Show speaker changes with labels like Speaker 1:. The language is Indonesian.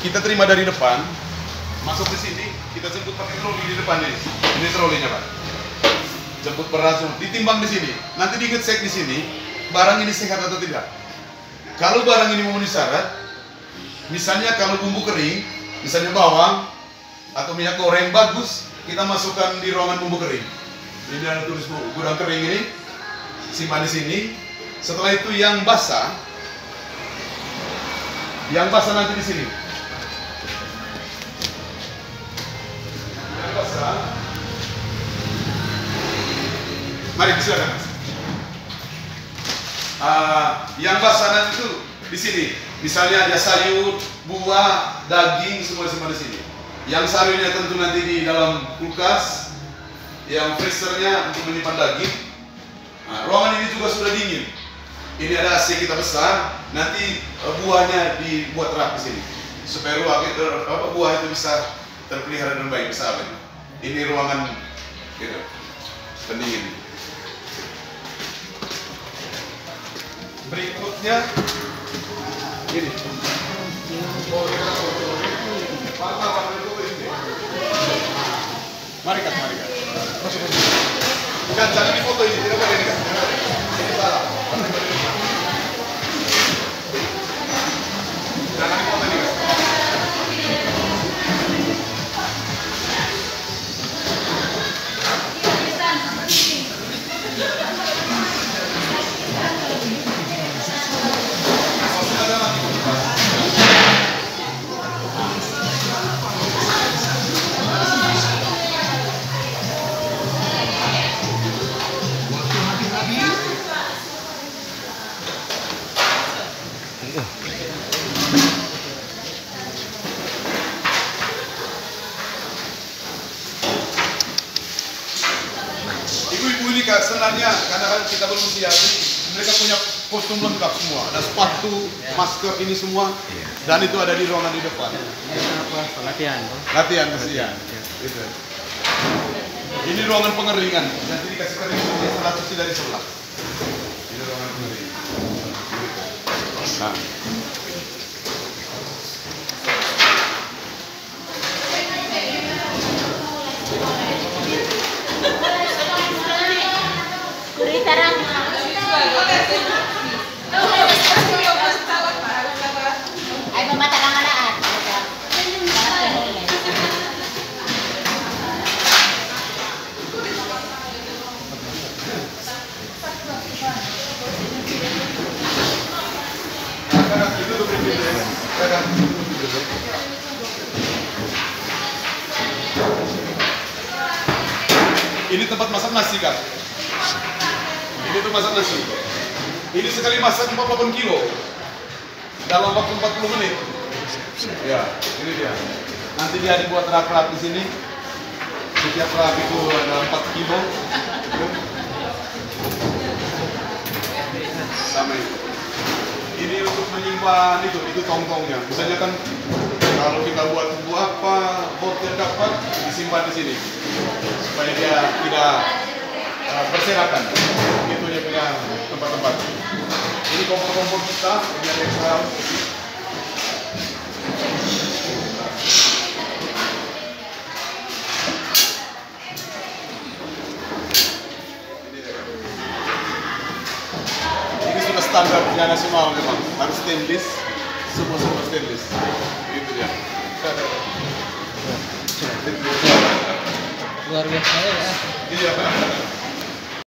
Speaker 1: kita terima dari depan, masuk ke sini, kita jemput pakai troli di depan ini. Ini trolinya Pak. Jemput beras, ditimbang di sini. Nanti dicek di sini, barang ini sehat atau tidak. Kalau barang ini memenuhi syarat, misalnya kalau bumbu kering, misalnya bawang atau minyak goreng bagus, kita masukkan di ruangan bumbu kering. Ini ada tulis gudang kering ini, simpan di sini. Setelah itu yang basah nanti di sini. Yang basah, mari silakan. Yang basah nanti itu di sini. Misalnya ada sayur, buah, daging, semua di sini. Yang sayurnya tentu nanti di dalam kulkas, yang freezernya untuk menyimpan daging. Ruangan ini juga sudah dingin. Ini ada AC kita besar, nanti buahnya dibuat rak di sini supaya buah itu bisa terpelihara dengan baik, bisa awet. Ini ruangan gitu, pendingin. Berikutnya ini. Mari Kak. Kan jangan difoto ini, tidak boleh ini Kak. Ini salah. Jangan difoto ini Kak. Ibu-ibu ini Kak, senangnya karena kan kita belum siap, mereka punya kostum lengkap semua, ada sepatu, masker ini semua, dan itu ada di ruangan di depan.
Speaker 2: Latihan.
Speaker 1: Latihan kesian. Gitu. Ini ruangan pengeringan, nanti dikasih kering setelah cuci dari sebelah. Ini ruangan pengeringan. Nah. Ini tempat masak nasi Kak. Ini tuh masak nasi. Ini sekali masak 48 kilo dalam waktu 40 menit. Ya, ini dia. Nanti dia dibuat rak-rak di sini. Setiap rak itu ada 4 kilo. Sama itu. Ini untuk menyimpan itu tong-tongnya. Misalnya kan kalau kita buat apa, botol dapat disimpan di sini supaya dia tidak berserakan. Itu dia punya tempat-tempat. Ini kompor-kompor kita, ini ada sekarang. Ini sudah standar punya nasional memang, harus stainless, semua stainless. Gitu ya.
Speaker 2: Luar biasa ya.
Speaker 1: Iya.